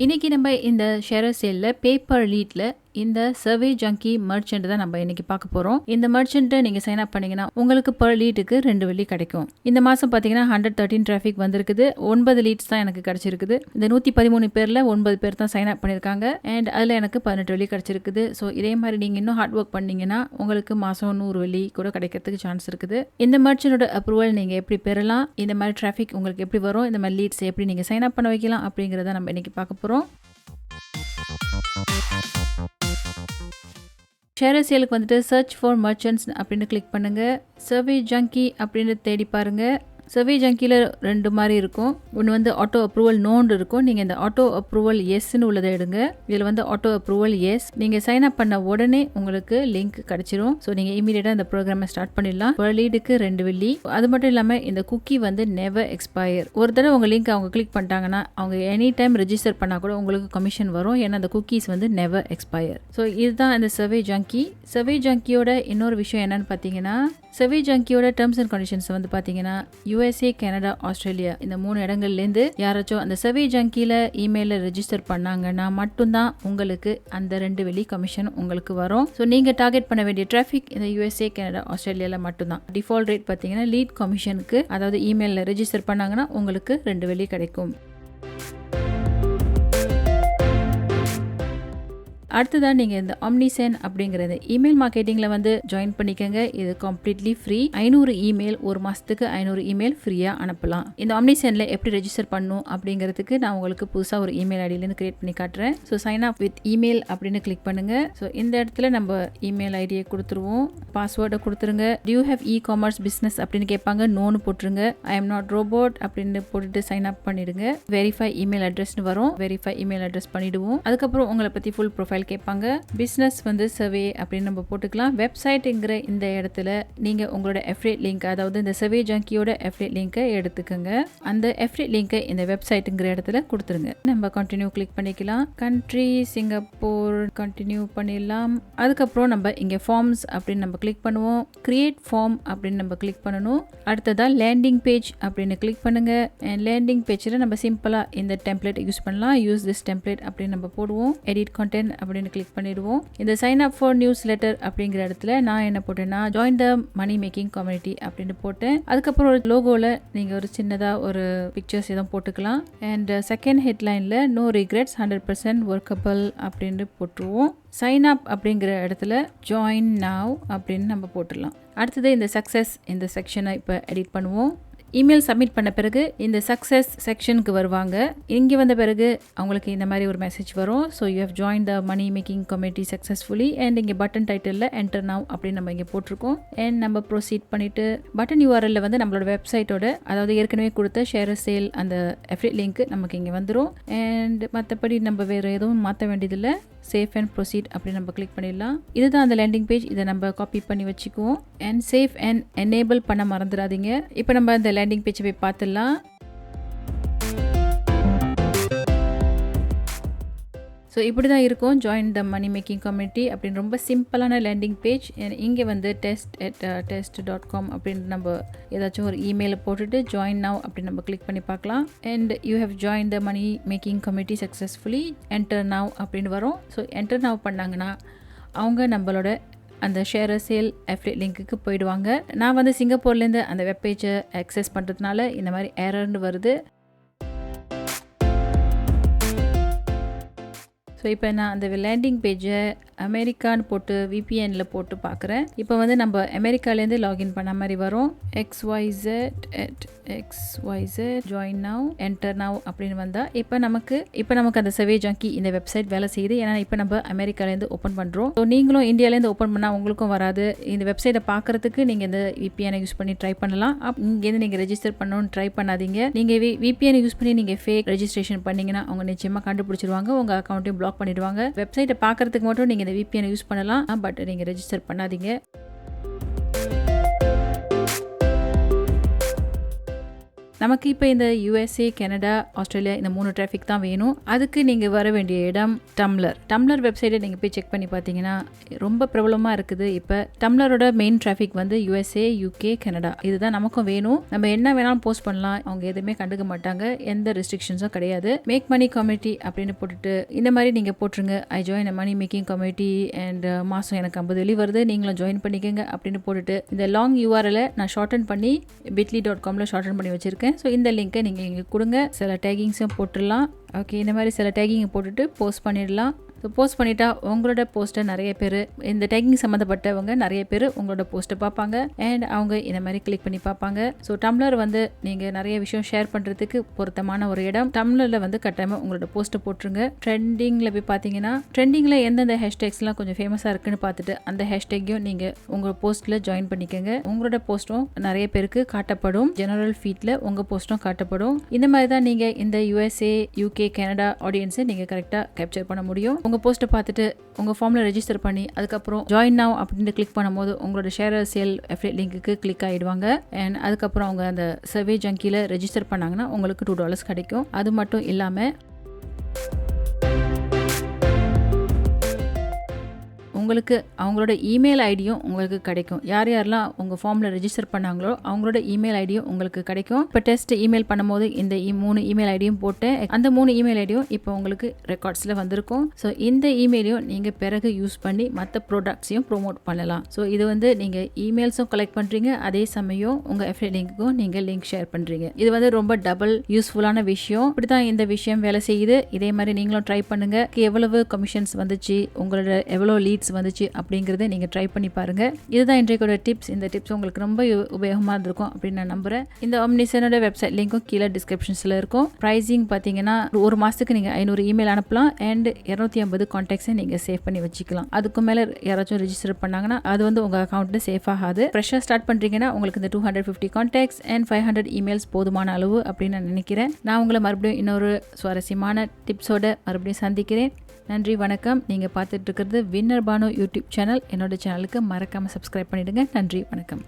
இன்னைக்கு நம்ம இந்த ஷேர் சேல்ல பேப்பர் லீட்ல இந்த சர்வே ஜங்கி மர்ச்சன்ட் தான் நம்ம இன்னைக்கு பார்க்க போறோம். இந்த மர்ச்சன்ட்டை நீங்க சைன் அப் பண்ணீங்கன்னா உங்களுக்கு பர் லீட்டுக்கு 2 வெள்ளி கிடைக்கும். இந்த மாசம் பாத்தீங்கன்னா 113 டிராஃபிக் வந்திருக்குது. 9 லீட்ஸ் தான் எனக்கு கிடைச்சிருக்குது. இந்த 113 பேர்ல 9 பேர் தான் சைன் அப் பண்ணிருக்காங்க. அண்ட் அதுல எனக்கு 18 வெள்ளி கிடைச்சிருக்குது. ஸோ இதே மாதிரி நீங்க இன்னும் ஹார்ட் ஒர்க் பண்ணீங்கன்னா உங்களுக்கு மாசம் 100 வெள்ளி கூட கிடைக்கிறதுக்கு சான்ஸ் இருக்குது. இந்த மர்ச்சனோட அப்ரூவல் நீங்க எப்படி பெறலாம், இந்த மாதிரி டிராஃபிக் உங்களுக்கு எப்படி வரும், இந்த மாதிரி லீட்ஸ் எப்படி நீங்க சைன் அப் பண்ண வைக்கலாம் அப்படிங்கறத நம்ம இன்னைக்கு பார்க்க போறோம். ஷேர் சேலுக்கு வந்துட்டு சர்ச் ஃபார் மர்ச்சன்ட்ஸ் அப்படின்னு கிளிக் பண்ணுங்க. சர்வே ஜங்கி அப்படின்னு தேடி பாருங்க. சர்வே ஜங்கியில் 2 மாதிரி இருக்கும். ஒன்று வந்து ஆட்டோ அப்ரூவல் நோன்னு இருக்கும். நீங்கள் இந்த ஆட்டோ அப்ரூவல் எஸ்ன்னு உள்ளதை எடுங்க. இதில் வந்து ஆட்டோ அப்ரூவல் எஸ். நீங்கள் சைன் அப் பண்ண உடனே உங்களுக்கு லிங்க் கிடைச்சிரும். ஸோ நீங்கள் இமீடியட்டாக இந்த ப்ரோக்ராமை ஸ்டார்ட் பண்ணிடலாம். ஒரு லீடுக்கு 2 வெள்ளி. அது மட்டும் இல்லாமல் இந்த குக்கி வந்து நெவர் எக்ஸ்பயர். ஒரு தடவை உங்கள் லிங்க் அவங்க கிளிக் பண்ணிட்டாங்கன்னா அவங்க எனி டைம் ரெஜிஸ்டர் பண்ணால் கூட உங்களுக்கு கமிஷன் வரும். ஏன்னா அந்த குக்கீஸ் வந்து நெவர் எக்ஸ்பயர். ஸோ இதுதான் இந்த சர்வே ஜங்கி. சர்வே ஜங்கியோட இன்னொரு விஷயம் என்னன்னு பார்த்தீங்கன்னா, சர்வே ஜங்கியோட டேர்ம்ஸ் அண்ட் கண்டிஷன்ஸ் வந்து பார்த்தீங்கன்னா USA, கனடா, ஆஸ்திரேலியா இந்த 3 இடங்கள்லேருந்து யாராச்சும் அந்த சர்வே ஜங்கியில் இமெயிலில் ரெஜிஸ்டர் பண்ணாங்கன்னா மட்டும்தான் உங்களுக்கு அந்த 2 வெள்ளி கமிஷன் உங்களுக்கு வரும். ஸோ நீங்கள் டார்கெட் பண்ண வேண்டிய டிராஃபிக் இந்த USA, கனடா, ஆஸ்திரேலியாவில் மட்டும்தான். டிஃபால்ட் ரேட் பார்த்தீங்கன்னா லீட் கமிஷனுக்கு, அதாவது இமெயிலில் ரெஜிஸ்டர் பண்ணாங்கன்னா உங்களுக்கு 2 வெள்ளி கிடைக்கும். அடுத்ததான் நீங்கள் இந்த ஆம்னிசென் அப்படிங்கிறது இமெயில் மார்க்கெட்டிங்கில் வந்து ஜாயின் பண்ணிக்கோங்க. இது கம்ப்ளீட்லி ஃப்ரீ. 500 இமெயில் ஒரு மாதத்துக்கு 500 இமெயில் ஃப்ரீயாக அனுப்பலாம். இந்த ஆம்னிசெனில் எப்படி ரெஜிஸ்டர் பண்ணணும் அப்படிங்கிறதுக்கு நான் உங்களுக்கு புதுசாக ஒரு இமெயில் ஐடியிலேருந்து கிரியேட் பண்ணி காட்டுறேன். So sign up with email அப்படின்னு கிளிக் பண்ணுங்கள். ஸோ இந்த இடத்துல நம்ம இமெயில் ஐடியை கொடுத்துருவோம். பாஸ்வேர்டை கொடுத்துருங்க. Do you have e commerce business அப்படின்னு கேட்பாங்க. நோன்னு போட்டுருங்க. ஐ எம் நாட் ரோபோட் அப்படின்னு போட்டுட்டு சைன் அப் பண்ணிடுங்க. வெரிஃபை இமெயில் அட்ரஸ்னு வரும். வெரிஃபை இமெயில் அட்ரஸ் பண்ணிடுவோம். அதுக்கப்புறம் உங்களை பற்றி ஃபுல் ப்ரொஃபைல் கேட்பாங்க. பிசினஸ் வந்து சர்வே அப்படின்னு நம்ம போட்டுக்கலாம். வெப்சைட்டுங்கிற இந்த இடத்துல நீங்க உங்களோட அஃபிலியேட் லிங்க், அதாவது இந்த சர்வே ஜங்கியோட அஃபிலியேட் லிங்கை எடுத்துக்கோங்க. அந்த அஃபிலியேட் லிங்கை இந்த வெப்சைட்டுங்கிற இடத்துல கொடுத்துருங்க. நம்ம கண்டினியூ கிளிக் பண்ணிக்கலாம். கண்ட்ரி சிங்கப்பூர் கண்டினியூ பண்ணிடலாம். அதுக்கப்புறம் நம்ம இங்கே ஃபார்ம்ஸ் அப்படின்னு நம்ம கிளிக் பண்ணுவோம். கிரியேட் ஃபார்ம் அப்படின்னு நம்ம கிளிக் பண்ணணும். அடுத்ததா லேண்டிங் பேஜ் அப்படின்னு கிளிக் பண்ணுங்க. லேண்டிங் பேஜில் நம்ம சிம்பிளா இந்த டெம்ப்ளேட் யூஸ் பண்ணலாம். யூஸ் திஸ் டெம்ப்ளேட் அப்படின்னு நம்ம போடுவோம். எடிட் கண்டென்ட் அப்படின்னு கிளிக் பண்ணிடுவோம். இந்த sign up for newsletter அப்படிங்கிற இடத்துல நான் என்ன போட்டேன்னா join the money making community அப்படின்னு போட்டேன். அதுக்கப்புறம் ஒரு லோகோல நீங்க ஒரு சின்னதா ஒரு பிக்சர்ஸ் எதுவும் போட்டுக்கலாம். அண்ட் செகண்ட் ஹெட்லைன்ல நோ ரிக்ரெட்ஸ் 100% ஒர்க்கபிள் அப்படின்னு போட்டுருவோம். சைன் அப் அப்படிங்கிற இடத்துல ஜாயின் நவ் அப்படின்னு நம்ம போட்டுடலாம். அடுத்தது இந்த சக்சஸ் இந்த செக்ஷனை இப்போ எடிட் பண்ணுவோம். இமெயில் சப்மிட் பண்ண பிறகு இந்த சக்ஸஸ் செக்ஷனுக்கு வருவாங்க. இங்கே வந்த பிறகு அவங்களுக்கு இந்த மாதிரி ஒரு மெசேஜ் வரும். So you have join the money making community successfully. And இங்கே பட்டன் டைட்டிலில் என்டர் நவ் அப்படின்னு நம்ம இங்கே போட்டிருக்கோம். அண்ட் நம்ம ப்ரொசீட் பண்ணிவிட்டு பட்டன் URL வந்து நம்மளோட வெப்சைட்டோட, அதாவது ஏற்கனவே கொடுத்த ஷேர் சேல் அந்த அஃபிலியேட் லிங்க் நமக்கு இங்கே வந்துடும். அண்ட் மற்றபடி நம்ம வேறு எதுவும் மாற்ற வேண்டியதில்லை. சேஃப் அண்ட் ப்ரொசீட் அப்படின்னு நம்ம கிளிக் பண்ணிடலாம். இதுதான் அந்த லேண்டிங் பேஜ். இதை நம்ம காப்பி பண்ணி வச்சுக்குவோம். அண்ட் சேஃப் அண்ட் எனேபிள் பண்ண மறந்துடாதீங்க. இப்போ நம்ம இந்த லேண்டிங் பேஜை போய் பார்த்துடலாம். ஸோ இப்படி தான் இருக்கும் join the money making community அப்படின்னு ரொம்ப சிம்பிளான லேண்டிங் பேஜ். இங்கே வந்து test@test.com அப்படின்னு நம்ம ஏதாச்சும் ஒரு இமெயிலை போட்டுட்டு ஜாயின் நவ் அப்படின்னு நம்ம கிளிக் பண்ணி பார்க்கலாம். And you have join the money making community successfully, enter now அப்படின்னு வரும். ஸோ என்டர் நவ் பண்ணாங்கன்னா அவங்க நம்மளோட அந்த ஷேர் சேல் அஃபிலியேட் லிங்க்குக்கு போயிடுவாங்க. நான் வந்து சிங்கப்பூர்லேருந்து அந்த வெப்பேஜை அக்சஸ் பண்ணுறதுனால இந்த மாதிரி எரர்னு வருது. ஸோ இப்போ நான் அந்த லேண்டிங் பேஜை அமெரிக்கான்னு போட்டு VPNல போட்டு பார்க்குறேன். இப்போ வந்து நம்ம அமெரிக்காலேருந்து லாகின் பண்ண மாதிரி வரும். XYZ join now enter now அப்படின்னு வந்தால் இப்போ நமக்கு அந்த சர்வே ஜங்கி இந்த வெப்சைட் வேலை செய்யுது. ஏன்னா இப்போ நம்ம அமெரிக்காலேருந்து ஓப்பன் பண்ணுறோம். ஸோ நீங்களும் இந்தியாவிலேருந்து ஓப்பன் பண்ணால் உங்களுக்கும் வராது. இந்த வெப்சைட்டை பார்க்குறதுக்கு நீங்கள் இந்த VPN யூஸ் பண்ணி ட்ரை பண்ணலாம். இங்கேருந்து நீங்கள் ரெஜிஸ்டர் பண்ணணும்னு ட்ரை பண்ணாதீங்க. நீங்கள் VPN யூஸ் பண்ணி நீங்கள் ஃபேக் ரெஜிஸ்ட்ரேஷன் பண்ணீங்கன்னா அவங்க நிச்சயமாக கண்டுபிடிச்சிருவாங்க. உங்கள் அக்கௌண்ட்டையும் பிளாக் பண்ணிடுவாங்க. வெப்சைட்டை பார்க்கறதுக்கு மட்டும் நீங்கள் இந்த VPN யூஸ் பண்ணலாம். பட் நீங்கள் ரெஜிஸ்டர் பண்ணாதீங்க. நமக்கு இப்போ இந்த USA, கனடா, ஆஸ்திரேலியா இந்த 3 டிராஃபிக் தான் வேணும். அதுக்கு நீங்கள் வர வேண்டிய இடம் டம்ளர் வெப்சைட்டை நீங்கள் போய் செக் பண்ணி பார்த்தீங்கன்னா ரொம்ப பிரபலமாக இருக்குது. இப்போ டம்ளரோட மெயின் டிராஃபிக் வந்து USA, UK, கனடா, இதுதான் நமக்கும் வேணும். நம்ம என்ன வேணாலும் போஸ்ட் பண்ணலாம், அவங்க எதுவுமே கண்டுக்க மாட்டாங்க, எந்த ரெஸ்ட்ரிக்ஷன்ஸும் கிடையாது. மேக் மணி கம்யூனிட்டி அப்படின்னு போட்டுட்டு இந்த மாதிரி நீங்கள் போட்டுருங்க, I join money making community and மாதம் எனக்கு 50 வெளி வருது, நீங்களும் ஜாயின் பண்ணிக்கோங்க அப்படின்னு போட்டுட்டு இந்த லாங் URL நான் ஷார்டன் பண்ணி bit.ly.comல ஷார்டன் பண்ணி வச்சுருக்கேன். ஸோ இந்த லிங்க்கை நீங்கள் இங்கே கொடுங்க, சில டேகிங்ஸும் போட்டுடலாம். ஓகே, இந்த மாதிரி சில டேகிங்கை போட்டுட்டு போஸ்ட் பண்ணிடலாம். ஸோ போஸ்ட் பண்ணிட்டா உங்களோட போஸ்ட்டை நிறைய பேர், இந்த டேகிங் சம்மந்தப்பட்டவங்க நிறைய பேர் உங்களோட போஸ்ட்டை பார்ப்பாங்க அண்ட் அவங்க இந்த மாதிரி கிளிக் பண்ணி பார்ப்பாங்க. ஸோ டம்ளர் வந்து நீங்கள் நிறைய விஷயம் ஷேர் பண்ணுறதுக்கு பொருத்தமான ஒரு இடம். டம்ளரில் வந்து கட்டாயமாக உங்களோட போஸ்ட்டை போட்டுருங்க. ட்ரெண்டிங்கில் போய் பார்த்தீங்கன்னா ட்ரெண்டிங்கில் எந்தெந்த ஹேஷ்டேக்ஸ்லாம் கொஞ்சம் ஃபேமஸாக இருக்குன்னு பார்த்துட்டு அந்த ஹேஷ்டேக்கையும் நீங்கள் உங்கள் போஸ்ட்டில் ஜாயின் பண்ணிக்கோங்க. உங்களோட போஸ்ட்டும் நிறைய பேருக்கு காட்டப்படும், ஜெனரல் ஃபீட்டில் உங்கள் போஸ்ட்டும் காட்டப்படும். இந்த மாதிரி தான் நீங்கள் இந்த USA, UK, கனடா ஆடியன்ஸை நீங்கள் கரெக்டாக கேப்சர் பண்ண முடியும். உங்கள் போஸ்ட்டை பார்த்துட்டு உங்கள் ஃபார்மில் ரெஜிஸ்டர் பண்ணி அதுக்கப்புறம் ஜாயின் நவ் அப்படின்னு கிளிக் பண்ணும்போது உங்களோட shareasale affiliate லிங்க்குக்கு கிளிக் ஆகிடுவாங்க. அண்ட் அதுக்கப்புறம் அவங்க அந்த சர்வே ஜங்கியில் ரெஜிஸ்டர் பண்ணாங்கன்னா உங்களுக்கு $2 கிடைக்கும். அது மட்டும் இல்லாமல் உங்களுக்கு அவங்களோட இமெயில் ஐடியும் உங்களுக்கு கிடைக்கும். யார் யாரெல்லாம் உங்கள் ஃபார்மில் ரெஜிஸ்டர் பண்ணாங்களோ அவங்களோட இமெயில் ஐடியும் உங்களுக்கு கிடைக்கும். இப்போ டெஸ்ட் இமெயில் பண்ணும்போது இந்த 3 இமெயில் ஐடியும் போட்டேன். அந்த 3 இமெயில் ஐடியும் இப்போ உங்களுக்கு ரெக்கார்ட்ஸில் வந்திருக்கும். ஸோ இந்த இமெயிலையும் நீங்கள் பிறகு யூஸ் பண்ணி மற்ற ப்ராடக்ட்ஸையும் ப்ரோமோட் பண்ணலாம். ஸோ இது வந்து நீங்கள் இமெயில்ஸும் கலெக்ட் பண்ணுறீங்க, அதே சமயம் உங்கள் affiliate லிங்க்குக்கும் நீங்கள் லிங்க் ஷேர் பண்ணுறீங்க. இது வந்து ரொம்ப டபுள் யூஸ்ஃபுல்லான விஷயம். இப்படி தான் இந்த விஷயம் வேலை செய்யுது. இதே மாதிரி நீங்களும் ட்ரை பண்ணுங்க. எவ்வளவு கமிஷன்ஸ் வந்துச்சு, உங்களோட எவ்வளோ லீட்ஸ் வந்துச்சு அப்படிங்கறத நீங்க ட்ரை பண்ணி பாருங்க. இதுதான் இன்றையோட டிப்ஸ். இந்த டிப்ஸ் உங்களுக்கு ரொம்ப உபயோகமா இருந்திருக்கும் அப்படின்னு நான் நம்புறேன். இந்த ஆம்னிசனோட வெப்சைட் லிங்க்கும் கீழே டிஸ்கிரிப்ஷன்ஸ்ல இருக்கும். பிரைசிங் பாத்தீங்கன்னா ஒரு மாசத்துக்கு நீங்க 500 இமெயில் அனுப்பலாம் அண்ட் 250 கான்டாக்ட்ஸை நீங்க சேவ் பண்ணி வச்சுக்கலாம். அதுக்கு மேல யாராச்சும் ரெஜிஸ்டர் பண்ணாங்கன்னா அது வந்து உங்க அக்கௌண்ட்ல சேஃப் ஆகாது. ஃப்ரெஷ்ஷா ஸ்டார்ட் பண்றீங்கன்னா உங்களுக்கு இந்த 250 கான்டாக்ட்ஸ் அண்ட் 500 இமெயில்ஸ் போதுமான அளவு அப்படின்னு நான் நினைக்கிறேன். நான் உங்களை மறுபடியும் இன்னொரு சுவாரஸ்யமான டிப்ஸோட மறுபடியும் சந்திக்கிறேன். நன்றி, வணக்கம். நீங்கள் பார்த்துட்டு இருக்கிறது வின்னர் பானு யூடியூப் சேனல். என்னோட சேனலுக்கு மறக்காமல் சப்ஸ்கிரைப் பண்ணிடுங்க. நன்றி, வணக்கம்.